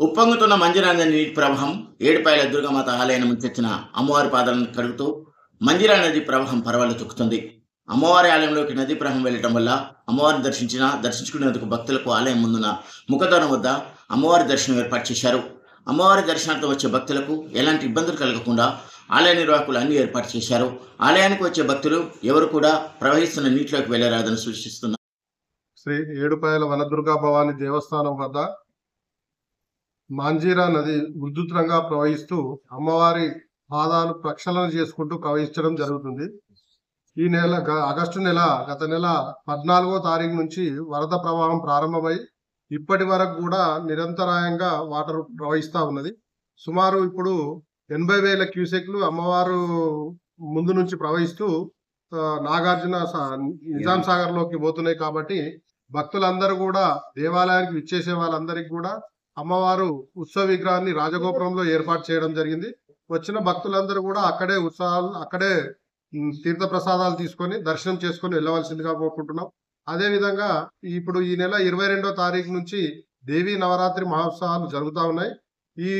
ఉప్పొంగుతున్న మంజిరాంజన నీటి ప్రవాహం ఏడుపాయల దుర్గమాత ఆలయాన్ని ముంచెత్తిన అమ్మవారి పాదాలను కడుగుతూ మంజిరా నది ప్రవాహం పరవళ్ళు తొక్కుతుంది. అమ్మవారి ఆలయంలోకి నదీ ప్రవాహం వెళ్లటం వల్ల అమ్మవారిని దర్శించుకునేందుకు భక్తులకు ఆలయం ముందున్న ముఖద్వారం వద్ద అమ్మవారి దర్శనం ఏర్పాటు చేశారు. అమ్మవారి దర్శనార్థం వచ్చే భక్తులకు ఎలాంటి ఇబ్బందులు కలగకుండా ఆలయ నిర్వాహకులు అన్ని ఏర్పాటు చేశారు. ఆలయానికి వచ్చే భక్తులు ఎవరు కూడా ప్రవహిస్తున్న నీటిలోకి వెళ్లరాదని సూచిస్తున్నారు. శ్రీ ఏడుపాయల వనదుర్గా భవాని దేవస్థానం వద్ద మాంజీరా నది ఉధృతంగా ప్రవహిస్తూ అమ్మవారి పాదాలు ప్రక్షాళన చేసుకుంటూ ప్రవహించడం జరుగుతుంది. ఈ నెల ఆగస్టు నెల గత నెల 14వ తారీఖు నుంచి వరద ప్రవాహం ప్రారంభమై ఇప్పటి వరకు కూడా నిరంతరాయంగా వాటర్ ప్రవహిస్తూ ఉన్నది. సుమారు ఇప్పుడు 80,000 క్యూసెక్లు అమ్మవారు ముందు నుంచి ప్రవహిస్తూ నాగార్జున నిజాం సాగర్ లోకి పోతున్నాయి. కాబట్టి భక్తులందరూ కూడా దేవాలయానికి విచ్చేసే వాళ్ళందరికీ కూడా అమ్మవారు ఉత్సవ విగ్రహాన్ని రాజగోపురంలో ఏర్పాటు చేయడం జరిగింది. వచ్చిన భక్తులందరూ కూడా అక్కడే తీర్థ ప్రసాదాలు తీసుకొని దర్శనం చేసుకొని వెళ్ళవలసిందిగా కోరుకుంటున్నాం. అదే విధంగా ఇప్పుడు ఈ నెల 22వ తారీఖు నుంచి దేవీ నవరాత్రి మహోత్సవాలు జరుగుతూ ఉన్నాయి. ఈ